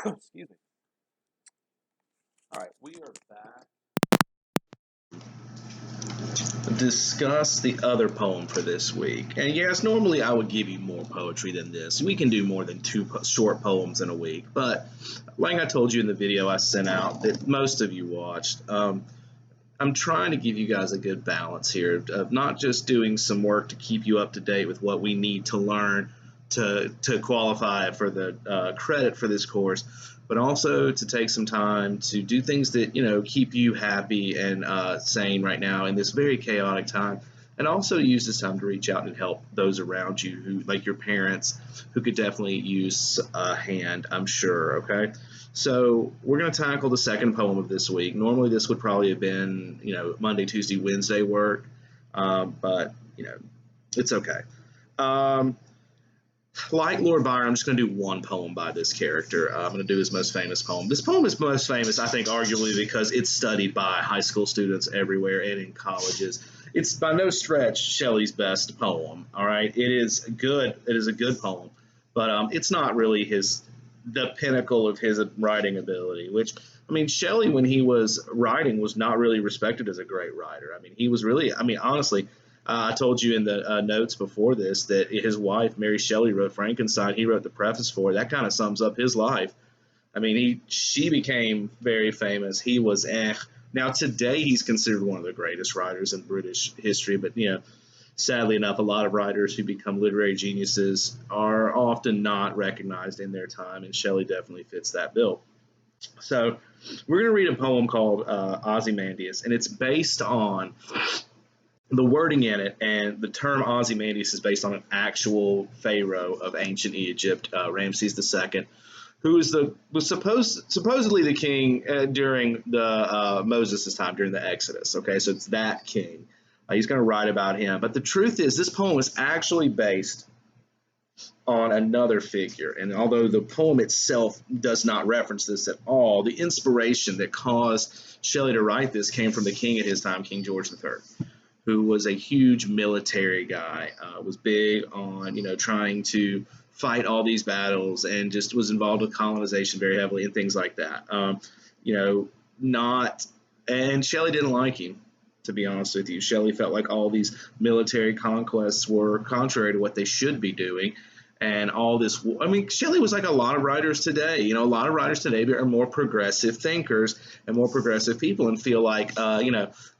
Excuse me. All right, we are back. Discuss the other poem for this week. And yes, normally I would give you more poetry than this. We can do more than two short poems in a week. But like I told you in the video I sent out that most of you watched, I'm trying to give you guys a good balance here of not just doing some work to keep you up to date with what we need to learn to qualify for the credit for this course, but also to take some time to do things that keep you happy and sane right now in this very chaotic time, and also use this time to reach out and help those around you who, like your parents, who could definitely use a hand, I'm sure. Okay, so we're going to tackle the second poem of this week. Normally this would probably have been Monday, Tuesday, Wednesday work, but it's okay. Like Lord Byron, I'm just going to do one poem by this character. I'm going to do his most famous poem. This poem is most famous, I think, arguably because it's studied by high school students everywhere and in colleges. It's by no stretch Shelley's best poem. All right, it is good. It is a good poem, but it's not really the pinnacle of his writing ability. Which, I mean, Shelley, when he was writing, was not really respected as a great writer. I mean, he was really. I mean, honestly. I told you in the notes before this that his wife, Mary Shelley, wrote Frankenstein. He wrote the preface for it. That kind of sums up his life. I mean, she became very famous. He was Now, today, he's considered one of the greatest writers in British history. But, sadly enough, a lot of writers who become literary geniuses are often not recognized in their time. And Shelley definitely fits that bill. So we're going to read a poem called Ozymandias. And it's based on the wording in it, and the term Ozymandias is based on an actual pharaoh of ancient Egypt, Ramses II, who was supposedly the king during the Moses' time, during the Exodus. Okay, so it's that king. He's going to write about him, but the truth is, this poem is actually based on another figure. And although the poem itself does not reference this at all, the inspiration that caused Shelley to write this came from the king at his time, King George III, who was a huge military guy, was big on trying to fight all these battles, and just was involved with colonization very heavily and things like that. Not and Shelley didn't like him, to be honest with you. Shelley felt like all these military conquests were contrary to what they should be doing. And all this, I mean, Shelley was like a lot of writers today. A lot of writers today are more progressive thinkers and more progressive people, and feel like,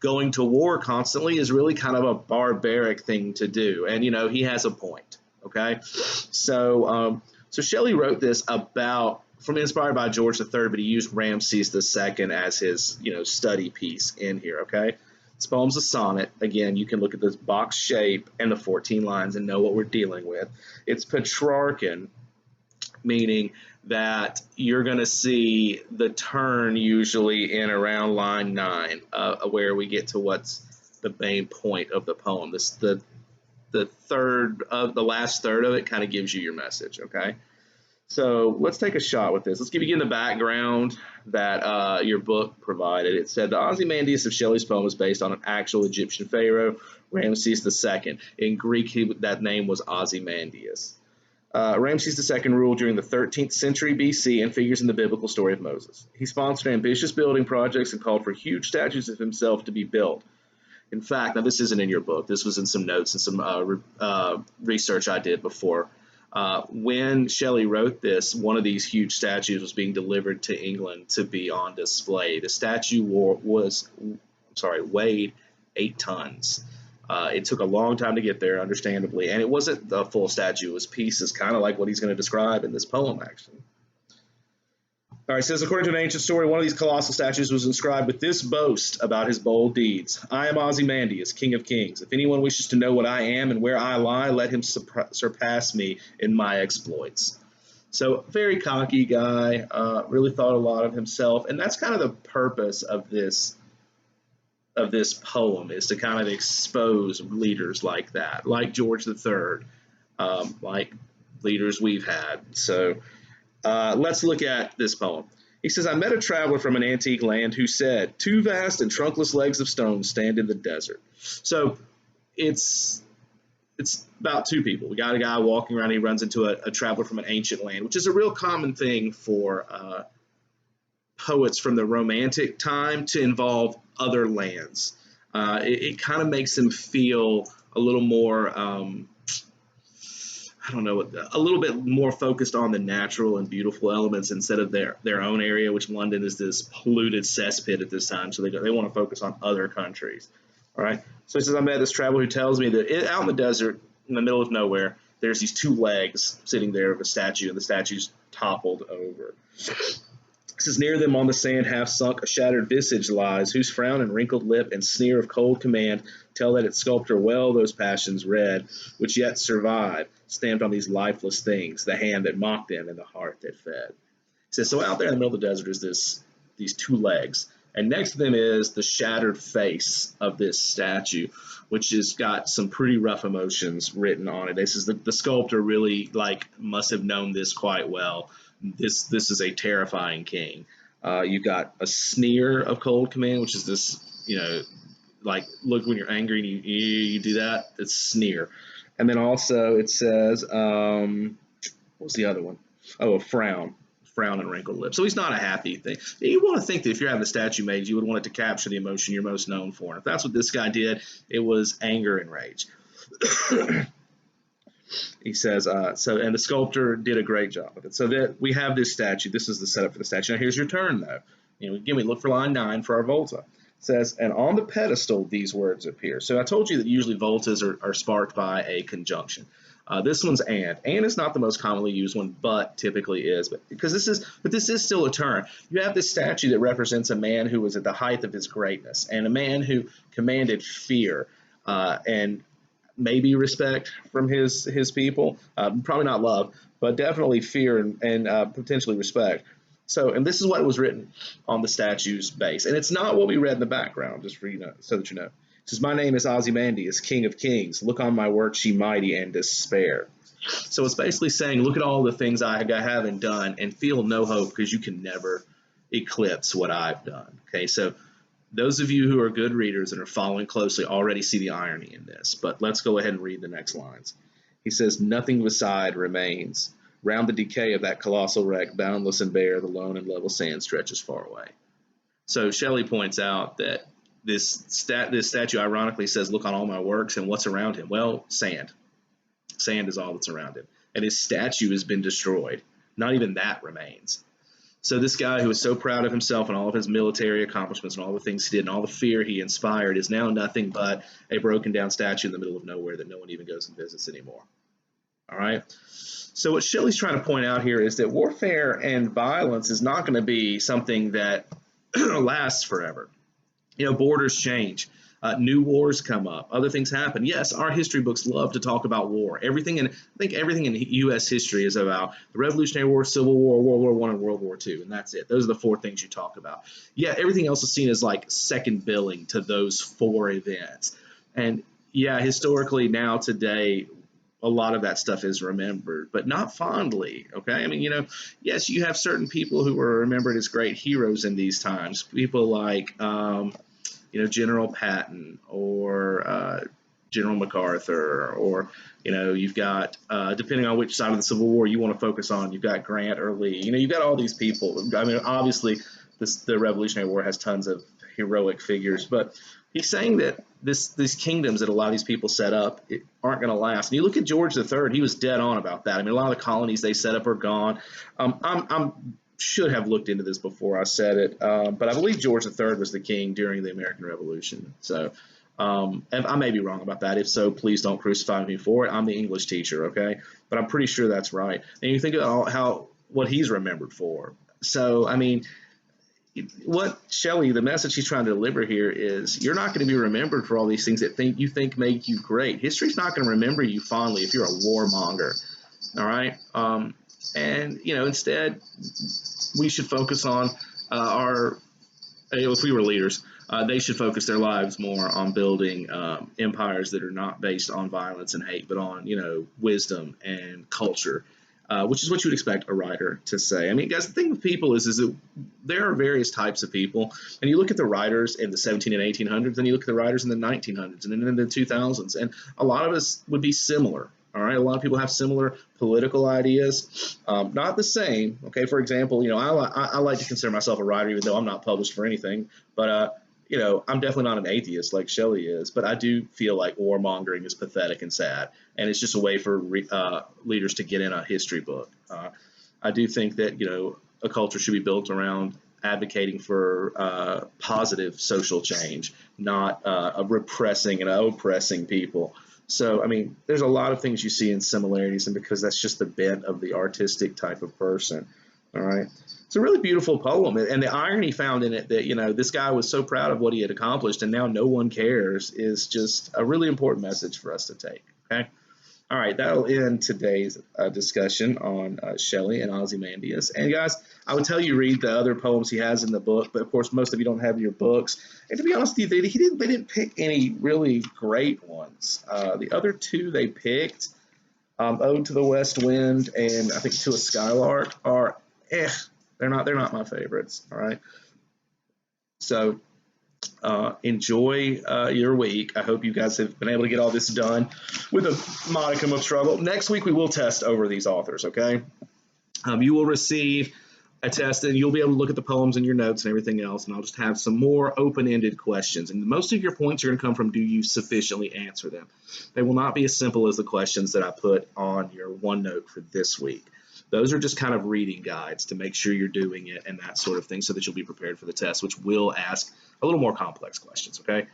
going to war constantly is really kind of a barbaric thing to do. And, he has a point. Okay. So Shelley wrote this inspired by George III, but he used Ramses II as his, study piece in here. Okay. This poem's a sonnet. Again, you can look at this box shape and the 14 lines and know what we're dealing with. It's Petrarchan, meaning that you're going to see the turn usually in around line 9, where we get to what's the main point of the poem. The last third of it kind of gives you your message. Okay. So let's take a shot with this. Let's give you the background that your book provided. It said the Ozymandias of Shelley's poem is based on an actual Egyptian pharaoh, Ramses II. In Greek, that name was Ozymandias. Ramses II ruled during the 13th century BC and figures in the biblical story of Moses. He sponsored ambitious building projects and called for huge statues of himself to be built. In fact, now this isn't in your book. This was in some notes and some research I did before. When Shelley wrote this, one of these huge statues was being delivered to England to be on display. The statue weighed 8 tons. It took a long time to get there, understandably, and it wasn't the full statue. It was pieces, kind of like what he's going to describe in this poem, actually. All right, it says, according to an ancient story, one of these colossal statues was inscribed with this boast about his bold deeds. I am Ozymandias, king of kings. If anyone wishes to know what I am and where I lie, let him surpass me in my exploits. So, very cocky guy, really thought a lot of himself. And that's kind of the purpose of this poem, is to kind of expose leaders like that, like George III, like leaders we've had. So, let's look at this poem. He says, I met a traveler from an antique land who said, 2 vast and trunkless legs of stone stand in the desert. So it's it's about two people. We got a guy walking around. He runs into a traveler from an ancient land, which is a real common thing for poets from the Romantic time to involve other lands. It kind of makes them feel a little more, I don't know, a little bit more focused on the natural and beautiful elements instead of their own area, which London is this polluted cesspit at this time. So they want to focus on other countries. All right. So he says, I met this traveler who tells me that out in the desert, in the middle of nowhere, there's these two legs sitting there of a statue, and the statue's toppled over. It says, near them on the sand, half sunk, a shattered visage lies, whose frown and wrinkled lip and sneer of cold command tell that its sculptor well those passions read, which yet survive, stamped on these lifeless things, the hand that mocked them and the heart that fed. It says, so out there in the middle of the desert is these two legs, and next to them is the shattered face of this statue, which has got some pretty rough emotions written on it. This is the sculptor really must have known this quite well. This is a terrifying king. You've got a sneer of cold command, which is this, look when you're angry and you do that. It's sneer. And then also it says, what's the other one? Oh, a frown and wrinkled lips. So he's not a happy thing. You want to think that if you're having a statue made, you would want it to capture the emotion you're most known for. And if that's what this guy did, it was anger and rage. He says, and the sculptor did a great job with it. So that we have this statue. This is the setup for the statue. Now here's your turn, though. Again, we look for line 9 for our volta. It says, and on the pedestal these words appear. So I told you that usually voltas are sparked by a conjunction. This one's and. And is not the most commonly used one, but typically is. But this is still a turn. You have this statue that represents a man who was at the height of his greatness, and a man who commanded fear and maybe respect from his people, probably not love, but definitely fear and potentially respect. So, and this is what was written on the statue's base, and it's not what we read in the background, just for so that you know. It says, "My name is Ozymandias, King of Kings. Look on my works, ye mighty, and despair." So it's basically saying, look at all the things I haven't done, and feel no hope because you can never eclipse what I've done. Okay, so those of you who are good readers and are following closely already see the irony in this, but let's go ahead and read the next lines. He says, nothing beside remains. Round the decay of that colossal wreck, boundless and bare, the lone and level sand stretches far away. So Shelley points out that this statue ironically says, look on all my works, and what's around him? Well, sand. Sand is all that's around him. And his statue has been destroyed. Not even that remains. So this guy who was so proud of himself and all of his military accomplishments and all the things he did and all the fear he inspired is now nothing but a broken down statue in the middle of nowhere that no one even goes and visits anymore. All right. So what Shelley's trying to point out here is that warfare and violence is not going to be something that lasts forever. Borders change. New wars come up. Other things happen. Yes, our history books love to talk about war. I think everything in U.S. history is about the Revolutionary War, Civil War, World War I, and World War II, and that's it. Those are the 4 things you talk about. Yeah, everything else is seen as like second billing to those 4 events. And yeah, historically now today, a lot of that stuff is remembered, but not fondly. Okay, I mean, yes, you have certain people who are remembered as great heroes in these times. People like General Patton or General MacArthur, or you've got depending on which side of the Civil War you want to focus on, you've got Grant or Lee. You've got all these people. I mean, obviously the Revolutionary War has tons of heroic figures, but he's saying that these kingdoms that a lot of these people set up aren't going to last. And you look at George III, he was dead on about that. I mean, a lot of the colonies they set up are gone. I'm should have looked into this before I said it, but I believe George III was the king during the American Revolution. So, and I may be wrong about that. If so, please don't crucify me for it. I'm the English teacher, okay? But I'm pretty sure that's right. And you think about what he's remembered for. So, I mean, what Shelley, the message he's trying to deliver here is, you're not going to be remembered for all these things that you think make you great. History's not going to remember you fondly if you're a warmonger, all right? And instead, we should focus on if we were leaders, they should focus their lives more on building empires that are not based on violence and hate, but on wisdom and culture. which is what you would expect a writer to say. I mean, guys, the thing with people is that there are various types of people, and you look at the writers in the 17 and 1800s, and you look at the writers in the 1900s and then in the 2000s, and a lot of us would be similar. All right, a lot of people have similar political ideas, not the same. Okay, for example, I like to consider myself a writer, even though I'm not published for anything. But I'm definitely not an atheist like Shelley is. But I do feel like warmongering is pathetic and sad, and it's just a way for leaders to get in a history book. I do think that a culture should be built around advocating for positive social change, not repressing and oppressing people. So, I mean, there's a lot of things you see in similarities, and because that's just the bent of the artistic type of person. All right. It's a really beautiful poem. And the irony found in it that, this guy was so proud of what he had accomplished and now no one cares is just a really important message for us to take. Okay. All right, that'll end today's discussion on Shelley and Ozymandias. And guys, I would tell you read the other poems he has in the book, but of course most of you don't have your books. And to be honest with you, they didn't pick any really great ones. The other two they picked, Ode to the West Wind and I think To a Skylark, are they're not my favorites. All right, so. Enjoy your week. I hope you guys have been able to get all this done with a modicum of struggle. Next week we will test over these authors, okay? You will receive a test and you'll be able to look at the poems and your notes and everything else, and I'll just have some more open-ended questions. And most of your points are going to come from do you sufficiently answer them. They will not be as simple as the questions that I put on your OneNote for this week. Those are just kind of reading guides to make sure you're doing it and that sort of thing so that you'll be prepared for the test, which will ask a little more complex questions, okay?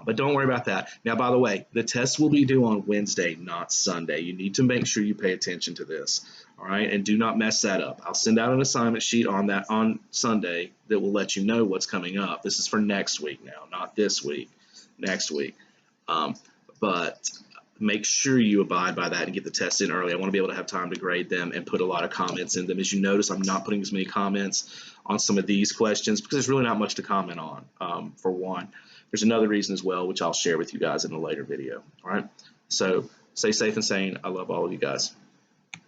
But don't worry about that. Now, by the way, the test will be due on Wednesday, not Sunday. You need to make sure you pay attention to this, all right? And do not mess that up. I'll send out an assignment sheet on Sunday that will let you know what's coming up. This is for next week now, not this week, next week. But make sure you abide by that and get the test in early. I want to be able to have time to grade them and put a lot of comments in them. As you notice, I'm not putting as many comments on some of these questions because there's really not much to comment on, for one. There's another reason as well, which I'll share with you guys in a later video. All right, so stay safe and sane. I love all of you guys.